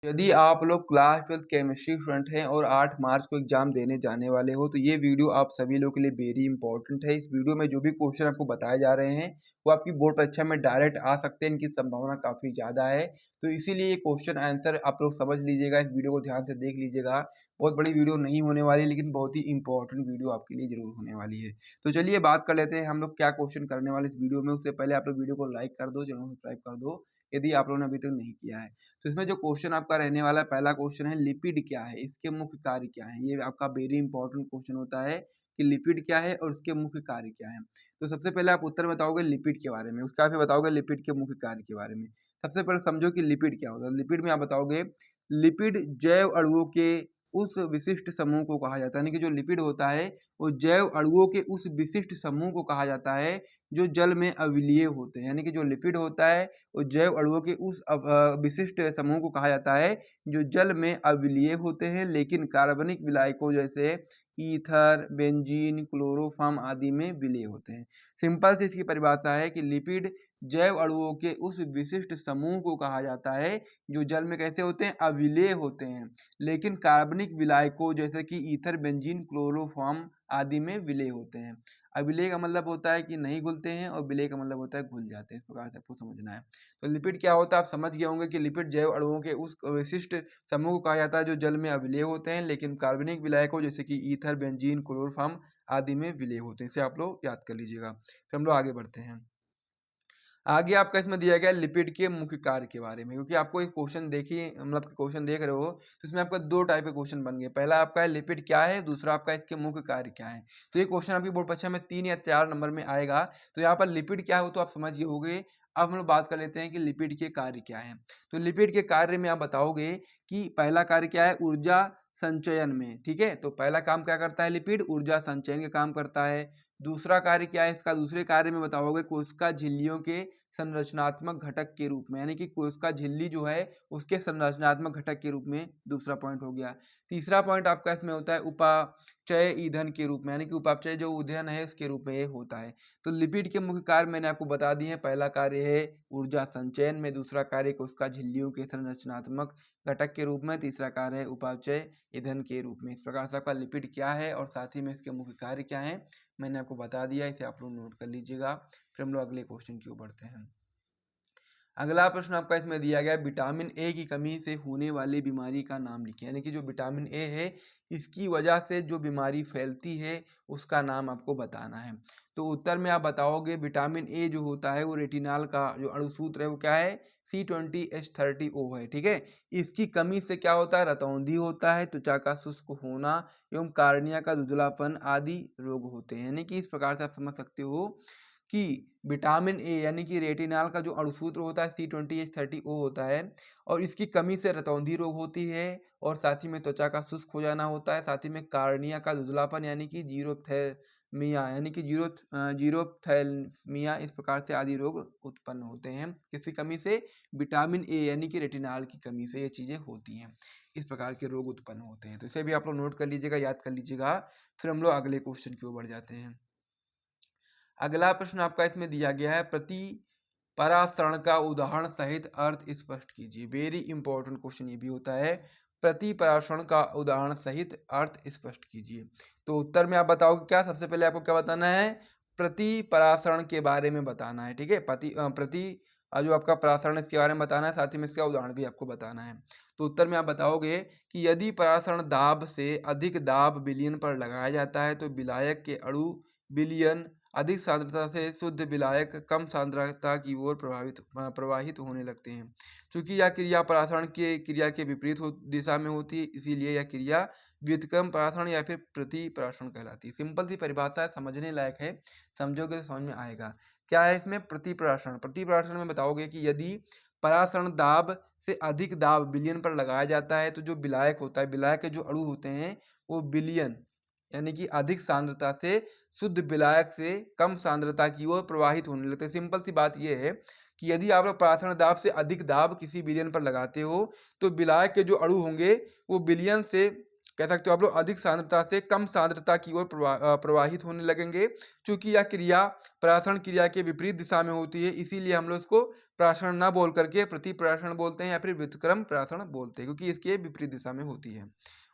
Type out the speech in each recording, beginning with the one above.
यदि आप लोग क्लास 12 केमिस्ट्री स्टूडेंट हैं और 8 मार्च को एग्जाम देने जाने वाले हो तो ये वीडियो आप सभी लोगों के लिए वेरी इंपॉर्टेंट है। इस वीडियो में जो भी क्वेश्चन आपको बताए जा रहे हैं वो आपकी बोर्ड परीक्षा में डायरेक्ट आ सकते हैं, इनकी संभावना काफ़ी ज़्यादा है। तो इसीलिए ये क्वेश्चन आंसर आप लोग समझ लीजिएगा, इस वीडियो को ध्यान से देख लीजिएगा। बहुत बड़ी वीडियो नहीं होने वाली, लेकिन बहुत ही इंपॉर्टेंट वीडियो आपके लिए जरूर होने वाली है। तो चलिए बात कर लेते हैं हम लोग क्या क्वेश्चन करने वाले इस वीडियो में। उससे पहले आप लोग वीडियो को लाइक कर दो, चैनल को सब्सक्राइब कर दो यदि आप लोगों ने अभी तक नहीं किया है। तो इसमें जो क्वेश्चन आपका रहने वाला है, पहला क्वेश्चन है लिपिड क्या है, इसके मुख्य कार्य क्या है। ये आपका वेरी इंपॉर्टेंट क्वेश्चन होता है कि लिपिड क्या है और उसके मुख्य कार्य क्या है। तो सबसे पहले आप उत्तर बताओगे लिपिड के बारे में, उसका फिर बताओगे लिपिड के मुख्य कार्य के बारे में। सबसे पहले समझो कि लिपिड क्या होता है। लिपिड में आप बताओगे लिपिड जैव अणुओं के उस विशिष्ट समूह को कहा जाता है, यानी कि जो लिपिड होता है वो जैव अणुओं के उस विशिष्ट समूह को कहा जाता है जो जल में अविलीय होते हैं। यानी कि जो लिपिड होता है वो जैव अणुओं के उस विशिष्ट समूह को कहा जाता है जो जल में अविलीय होते हैं, लेकिन कार्बनिक विलायकों जैसे ईथर, बेंजीन, क्लोरोफॉर्म आदि में विलीय होते हैं। सिंपल सी इसकी परिभाषा है कि लिपिड जैव अणुओं के उस विशिष्ट समूह को कहा जाता है जो जल में कैसे होते हैं, अविलेय होते हैं, लेकिन कार्बनिक विलायकों जैसे कि ईथर, बेंजीन, क्लोरोफॉर्म आदि में विलेय होते हैं। अविलेय का मतलब होता है कि नहीं घुलते हैं और विलेय का मतलब होता है घुल जाते हैं। इस प्रकार से आपको समझना है। तो लिपिड क्या होता है आप समझ गए होंगे कि लिपिड जैव अणुओं के उस विशिष्ट समूह को कहा जाता है जो जल में अविलेय होते हैं, लेकिन कार्बनिक विलायकों जैसे कि ईथर, बेंजीन, क्लोरोफॉर्म आदि में विलेय होते हैं। इसे आप लोग याद कर लीजिएगा। फिर हम लोग आगे बढ़ते हैं। आगे आपका इसमें दिया गया लिपिड के मुख्य कार्य के बारे में, क्योंकि आपको एक क्वेश्चन देखिए, मतलब क्वेश्चन देख रहे हो तो इसमें आपका दो टाइप के क्वेश्चन बन गए। पहला आपका है लिपिड क्या है, दूसरा आपका इसके मुख्य कार्य क्या है। तो ये क्वेश्चन आपकी बोर्ड परीक्षा में 3 या 4 नंबर में आएगा। तो यहाँ पर लिपिड क्या हो तो आप समझ गए होंगे। अब हम लोग बात कर लेते हैं कि लिपिड के कार्य क्या है। तो लिपिड के कार्य में आप बताओगे कि पहला कार्य क्या है, ऊर्जा संचयन में। ठीक है, तो पहला काम क्या करता है लिपिड, ऊर्जा संचयन का काम करता है। दूसरा कार्य क्या है इसका, दूसरे कार्य में बताओगे कोशिका झिल्लियों के संरचनात्मक घटक के रूप में, यानी कि कोशिका झिल्ली जो है उसके संरचनात्मक घटक के रूप में दूसरा पॉइंट हो गया। तीसरा पॉइंट आपका इसमें होता है उपापचय ईंधन के रूप में, यानी कि उपापचय जो ईंधन है उसके रूप में ये होता है। तो लिपिड के मुख्य कार्य मैंने आपको बता दिए हैं। पहला कार्य है ऊर्जा संचयन में, दूसरा कार्य कोशिका झिल्लियों के संरचनात्मक घटक के रूप में, तीसरा कार्य है उपापचय ईंधन के रूप में। इस प्रकार से आपका लिपिड क्या है और साथ ही में इसके मुख्य कार्य क्या है मैंने आपको बता दिया। इसे आप लोग नोट कर लीजिएगा। फिर हम लोग अगले क्वेश्चन की ओर बढ़ते हैं। अगला प्रश्न आपका इसमें दिया गया है विटामिन ए की कमी से होने वाली बीमारी का नाम लिखें, यानी कि जो विटामिन ए है इसकी वजह से जो बीमारी फैलती है उसका नाम आपको बताना है। तो उत्तर में आप बताओगे विटामिन ए जो होता है वो रेटिनॉल का जो अणुसूत्र है वो क्या है, C20H30O है। ठीक है, इसकी कमी से क्या होता है, रतौंधी होता है, त्वचा का शुष्क होना एवं कार्निया का धुंधलापन आदि रोग होते हैं। यानी कि इस प्रकार से आप समझ सकते हो कि विटामिन ए यानी कि रेटिनॉल का जो अणुसूत्र होता है C20H30O होता है, और इसकी कमी से रतौंधी रोग होती है, और साथ ही में त्वचा का शुष्क हो जाना होता है, साथ ही में कार्निया का धुंधलापन यानी कि जीरोथैल्मिया यानी कि जीरोथैल्मिया इस प्रकार से आदि रोग उत्पन्न होते हैं। किसकी कमी से, विटामिन ए यानी कि रेटिनॉल की कमी से ये चीजें होती हैं। इस प्रकार के रोग उत्पन्न होते हैं। तो इसे भी आप लोग नोट कर लीजिएगा, याद कर लीजिएगा। फिर हम लोग अगले क्वेश्चन की ओर बढ़ जाते हैं। अगला प्रश्न आपका इसमें दिया गया है प्रति परासरण का उदाहरण सहित अर्थ स्पष्ट कीजिए। वेरी इंपॉर्टेंट क्वेश्चन ये भी होता है। प्रति परासरण का उदाहरण सहित अर्थ स्पष्ट कीजिए। तो उत्तर में आप बताओगे क्या, सबसे पहले आपको क्या बताना है, प्रति परासरण के बारे में बताना है। ठीक है, प्रति जो आपका परासरण इसके बारे में बताना है, साथ ही में इसका उदाहरण भी आपको बताना है। तो उत्तर में आप बताओगे कि यदि परासरण दाब से अधिक दाब विलयन पर लगाया जाता है तो विलायक के अणु विलयन अधिक सांद्रता से शुद्ध विलायक कम सांद्रता की ओर प्रवाहित होने लगते हैं। चूंकि यह क्रिया परासरण के क्रिया के विपरीत दिशा में होती है, इसीलिए यह क्रिया व्युत्क्रम परासरण या फिर प्रति परासरण कहलाती है। सिंपल सी परिभाषा है, समझने लायक है, समझोगे तो समझ में आएगा। क्या है इसमें, प्रति परासरण। प्रति परासरण में बताओगे कि यदि परासरण दाब से अधिक दाब विलयन पर लगाया जाता है तो जो विलायक होता है, विलायक के जो अणु होते हैं वो विलयन यानी कि अधिक सांद्रता से शुद्ध विलायक से कम सांद्रता की ओर प्रवाहित होने लगते हैं। सिंपल सी बात यह है कि यदि आप लोग परासरण दाब से अधिक दाब किसी विलयन पर लगाते हो तो विलायक के जो अणु होंगे वो विलयन से कह सकते हो आप लोग अधिक सांद्रता से कम सांद्रता की ओर प्रवाहित होने लगेंगे। चूँकि यह क्रिया प्रासरण क्रिया के विपरीत दिशा में होती है, इसीलिए हम लोग इसको प्रासरण ना बोल करके प्रतिप्रासरण बोलते हैं या फिर व्युत्क्रम प्रासरण बोलते हैं, क्योंकि इसके विपरीत दिशा में होती है।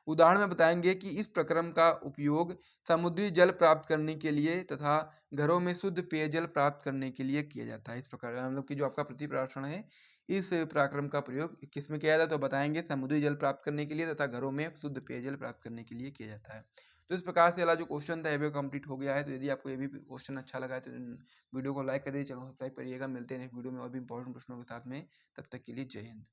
उदाहरण में बताएँगे कि इस प्रक्रम का उपयोग समुद्री जल प्राप्त करने के लिए तथा घरों में शुद्ध पेयजल प्राप्त करने के लिए किया जाता है। इस प्रकार मतलब कि जो आपका प्रतिप्रासरण है, इस पराक्रम का प्रयोग किसमें किया जाता है, तो बताएँगे समुद्री जल प्राप्त करने के लिए तथा घरों में शुद्ध पेयजल प्राप्त करने के लिए किया जाता है। तो इस प्रकार से वाला जो क्वेश्चन था, ये कंप्लीट हो गया है। तो यदि आपको ये भी क्वेश्चन अच्छा लगा है तो वीडियो को लाइक कर दीजिए, चैनल को सब्सक्राइब करिएगा। मिलते हैं नेक्स्ट वीडियो में और भी इंपॉर्टेंट प्रश्नों के साथ में। तब तक के लिए जय हिंद।